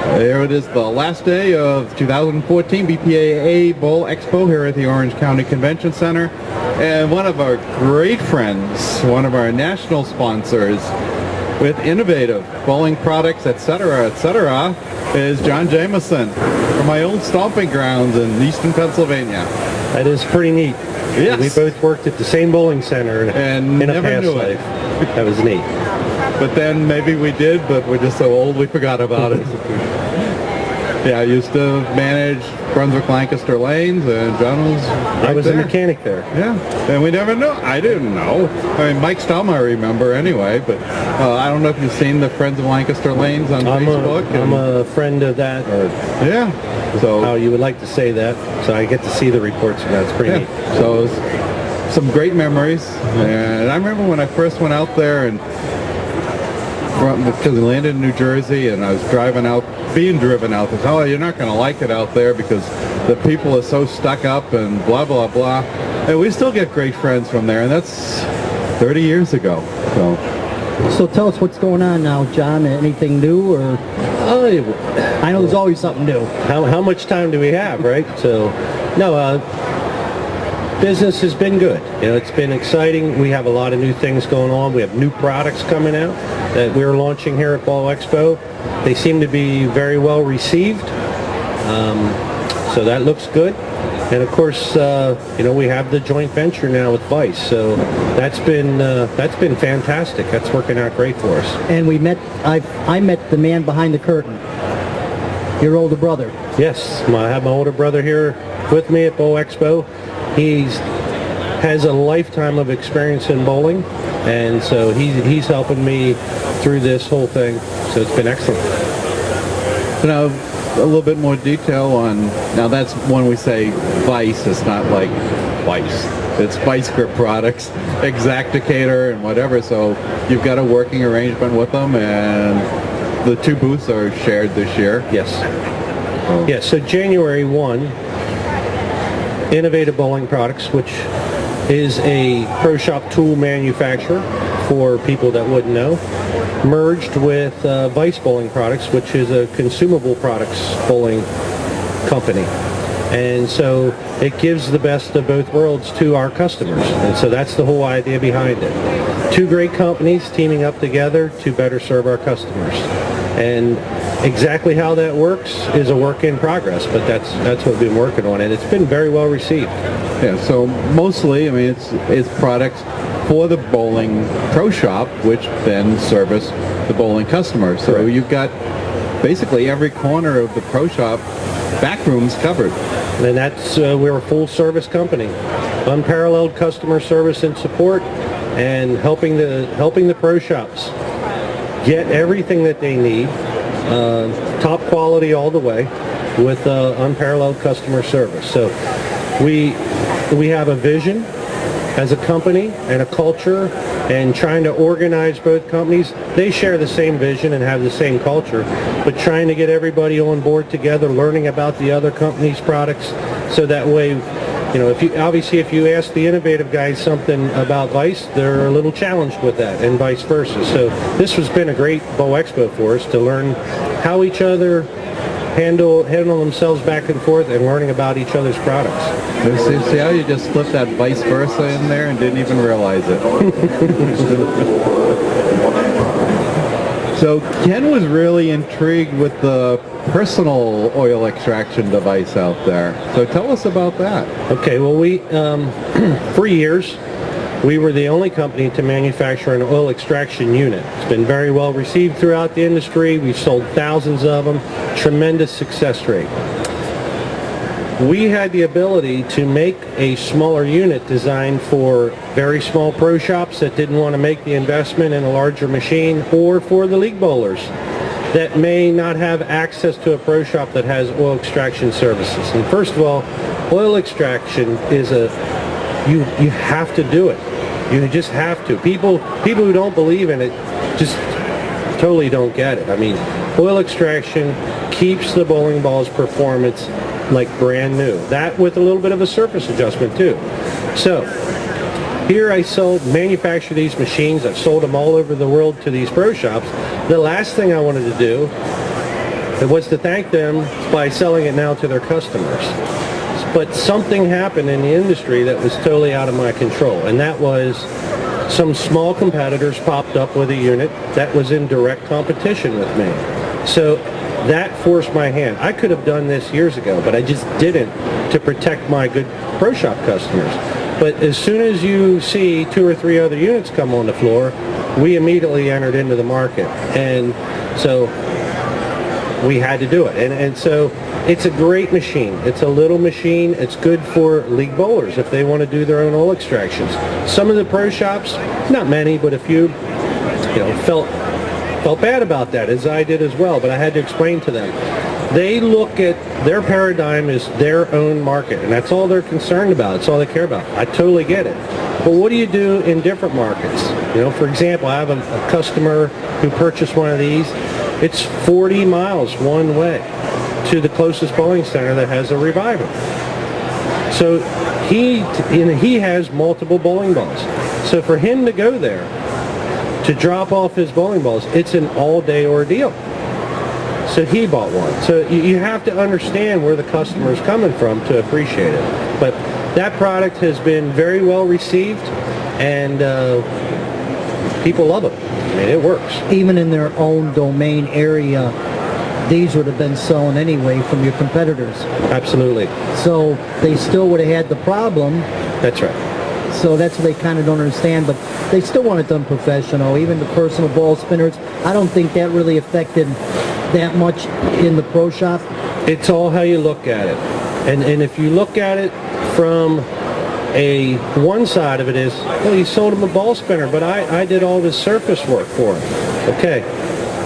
There it is, the last day of 2014 BPAA Bowl Expo here at the Orange County Convention Center. And one of our great friends, one of our national sponsors with innovative bowling products, etc., is John Jameson from my old stomping grounds in eastern Pennsylvania. That is pretty neat. Yes. We both worked at the same bowling center and in a never past knew life. it. That was neat. But then maybe we did, but we're just so old we forgot about it. Yeah, I used to manage Brunswick-Lancaster lanes, and John was right I was there. a mechanic there. Yeah, and we never knew. I didn't know. I mean, Mike Stum I remember anyway, but I don't know if you've seen the Friends of Lancaster Lanes on Facebook. I'm a friend of that, or yeah, so how you would like to say that. So I get to see the reports, and that's pretty neat. So it was some great memories, and I remember when I first went out there and because we landed in New Jersey, and I was being driven out. Oh, you're not going to like it out there because the people are so stuck up and blah, blah, blah. And we still get great friends from there, and that's 30 years ago. So tell us what's going on now, John. Anything new, or I know there's always something new. How much time do we have, right? So, no, business has been good. You know, it's been exciting. We have a lot of new things going on. We have new products coming out that we're launching here at Bowl Expo. They seem to be very well received. So that looks good. And of course, you know, we have the joint venture now with Vice. So that's been fantastic. That's working out great for us. And we met. I met the man behind the curtain. Your older brother. Yes, I have my older brother here with me at Bowl Expo. He has a lifetime of experience in bowling, and so he's helping me through this whole thing. So it's been excellent. Now, a little bit more detail on, now that's when we say Vice, it's not like Vice. It's Vice Grip Products, Exacticator, and whatever. So you've got a working arrangement with them, and the two booths are shared this year. Yes. Yes, so January 1, Innovative Bowling Products, which is a pro shop tool manufacturer for people that wouldn't know, merged with Vice Bowling Products, which is a consumable products bowling company. And so it gives the best of both worlds to our customers. And so that's the whole idea behind it. Two great companies teaming up together to better serve our customers. And exactly how that works is a work in progress, but that's what we've been working on, and it's been very well received. Yeah, so mostly, I mean, it's products for the bowling pro shop, which then service the bowling customer. So Correct. You've got basically every corner of the pro shop back rooms covered. And that's we're a full service company, unparalleled customer service and support, and helping the pro shops get everything that they need, top quality all the way, with unparalleled customer service. So we have a vision as a company and a culture, and trying to organize both companies. They share the same vision and have the same culture, but trying to get everybody on board together, learning about the other company's products, so that way, you know, if you ask the innovative guys something about Vice, they're a little challenged with that, and vice versa. So this has been a great Bowl Expo for us to learn how each other handle themselves back and forth, and learning about each other's products. See how you just slipped that vice versa in there and didn't even realize it. So Ken was really intrigued with the personal oil extraction device out there. So tell us about that. Okay, well, we for years we were the only company to manufacture an oil extraction unit. It's been very well received throughout the industry. We've sold thousands of them. Tremendous success rate. We had the ability to make a smaller unit designed for very small pro shops that didn't want to make the investment in a larger machine, or for the league bowlers that may not have access to a pro shop that has oil extraction services. And first of all, oil extraction is you have to do it. You just have to. People who don't believe in it just totally don't get it. I mean, oil extraction keeps the bowling ball's performance like brand new. That with a little bit of a surface adjustment too. So here I manufacture these machines. I've sold them all over the world to these pro shops. The last thing I wanted to do It was to thank them by selling it now to their customers. But something happened in the industry that was totally out of my control, and that was some small competitors popped up with a unit that was in direct competition with me. So that forced my hand. I could have done this years ago, but I just didn't, to protect my good pro shop customers. But as soon as you see 2 or 3 other units come on the floor, we immediately entered into the market. And so we had to do it. And so it's a great machine. It's a little machine. It's good for league bowlers if they want to do their own oil extractions. Some of the pro shops, not many, but a few, felt bad about that, as I did as well, but I had to explain to them. They look at their paradigm as their own market, and that's all they're concerned about. That's all they care about. I totally get it. But what do you do in different markets? For example, I have a customer who purchased one of these. It's 40 miles one way to the closest bowling center that has a Reviver. So he has multiple bowling balls. So for him to go there to drop off his bowling balls, it's an all-day ordeal. So he bought one. So you have to understand where the customer is coming from to appreciate it. But that product has been very well received, and people love it. I mean, it works. Even in their own domain area, these would have been selling anyway from your competitors. Absolutely. So they still would have had the problem. That's right. So that's what they kind of don't understand, but they still want it done professional. Even the personal ball spinners, I don't think that really affected that much in the pro shop. It's all how you look at it. And if you look at it from one side of it is, well, you sold him a ball spinner, but I did all this surface work for him. Okay,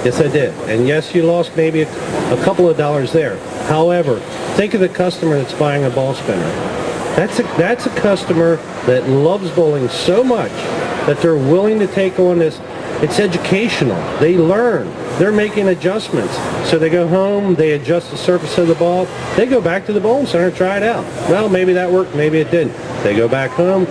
yes I did. And yes, you lost maybe a couple of dollars there. However, think of the customer that's buying a ball spinner. That's a customer that loves bowling so much that they're willing to take on this. It's educational. They learn. They're making adjustments. So they go home, they adjust the surface of the ball, they go back to the bowling center and try it out. Well, maybe that worked, maybe it didn't. They go back home.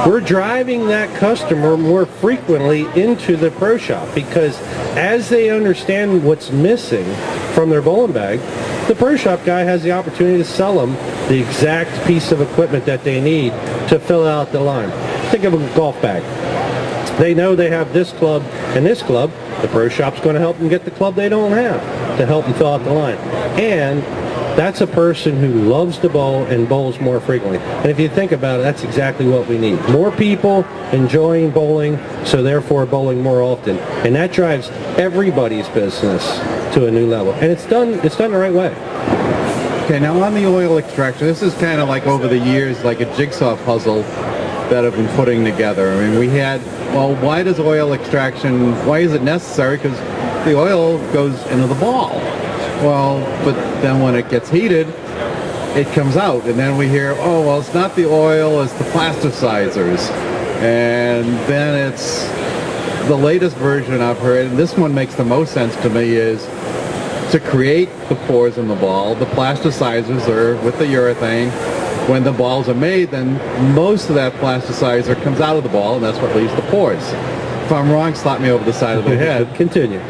We're driving that customer more frequently into the pro shop because as they understand what's missing from their bowling bag, the pro shop guy has the opportunity to sell them the exact piece of equipment that they need to fill out the line. Think of a golf bag. They know they have this club and this club. The pro shop's going to help them get the club they don't have to help them fill out the line. And that's a person who loves to bowl and bowls more frequently. And if you think about it, that's exactly what we need. More people enjoying bowling, so therefore bowling more often. And that drives everybody's business to a new level. And it's done the right way. Okay, now on the oil extraction, this is kind of like over the years, like a jigsaw puzzle that I've been putting together. I mean, we had, well, why does oil extraction, why is it necessary? Because the oil goes into the ball. Well, but then when it gets heated, it comes out. And then we hear, oh, well, it's not the oil, it's the plasticizers. And then it's the latest version I've heard, and this one makes the most sense to me, is to create the pores in the ball. The plasticizers are with the urethane. When the balls are made, then most of that plasticizer comes out of the ball, and that's what leaves the pores. If I'm wrong, slap me over the side of the head. Continue.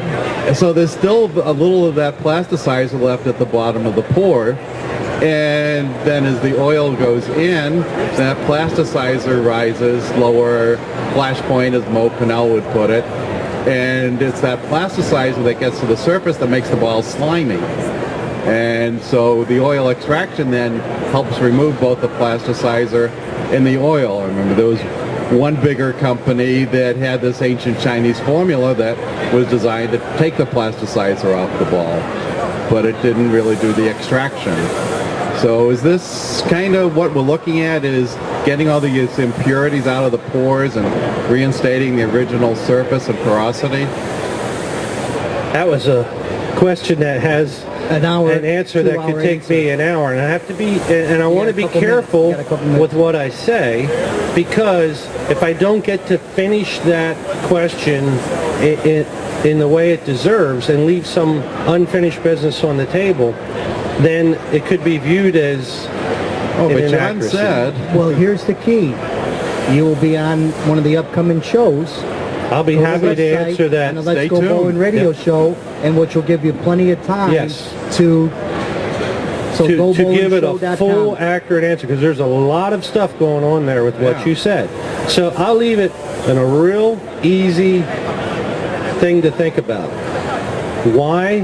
So there's still a little of that plasticizer left at the bottom of the pore, and then as the oil goes in, that plasticizer rises, lower flash point, as Mo Pinnell would put it, and it's that plasticizer that gets to the surface that makes the ball slimy. And so the oil extraction then helps remove both the plasticizer and the oil. I remember there was one bigger company that had this ancient Chinese formula that was designed to take the plasticizer off the ball, but it didn't really do the extraction. So is this kind of what we're looking at, is getting all these impurities out of the pores and reinstating the original surface and porosity? That was a question that has an answer that could take me an hour, and I have to be, and I want to be careful with what I say, because if I don't get to finish that question in the way it deserves and leave some unfinished business on the table, then it could be viewed as an but John inaccuracy. said, Well, here's the key. You will be on one of the upcoming shows I'll be Go happy the to website answer that. And the Let's Stay Go tuned. Bowling Radio Yep. Show, and which will give you plenty of time Yes. to to give it a gobowlingshow.com. full, accurate answer, because there's a lot of stuff going on there with what Yeah. you said. So I'll leave it in a real easy thing to think about. Why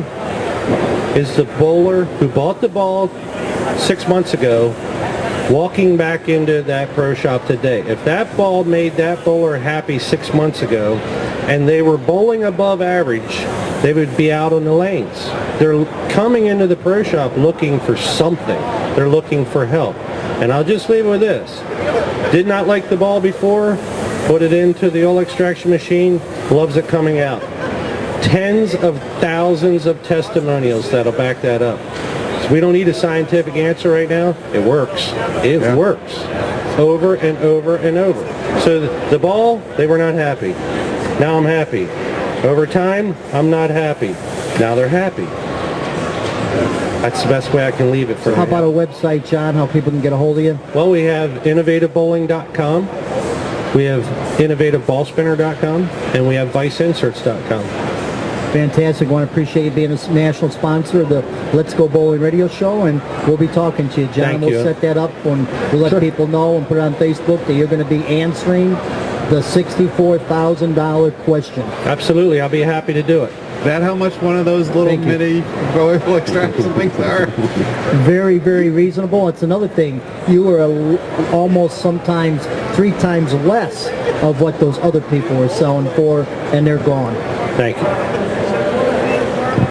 is the bowler who bought the ball 6 months ago walking back into that pro shop today? If that ball made that bowler happy 6 months ago and they were bowling above average, they would be out on the lanes. They're coming into the pro shop looking for something. They're looking for help. And I'll just leave it with this. Did not like the ball before, put it into the oil extraction machine, loves it coming out. Tens of thousands of testimonials that'll back that up. So we don't need a scientific answer right now. It works. It works. Over and over and over. So the ball, they were not happy. Now I'm happy. Over time, I'm not happy. Now they're happy. That's the best way I can leave it for How right about now. a website, John, how people can get a hold of you? Well, we have innovativebowling.com. We have innovativeballspinner.com. And we have viceinserts.com. Fantastic. I want to appreciate you being a national sponsor of the Let's Go Bowling Radio Show, and we'll be talking to you, John. Thank We'll you. set that up when we'll let Sure. people know and put it on Facebook that you're going to be answering the $64,000 question. Absolutely. I'll be happy to do it. That how much one of those little Thank you. mini oil extraction things are? Very, very reasonable. It's another thing. You are almost sometimes 3 times less of what those other people are selling for, and they're gone. Thank you.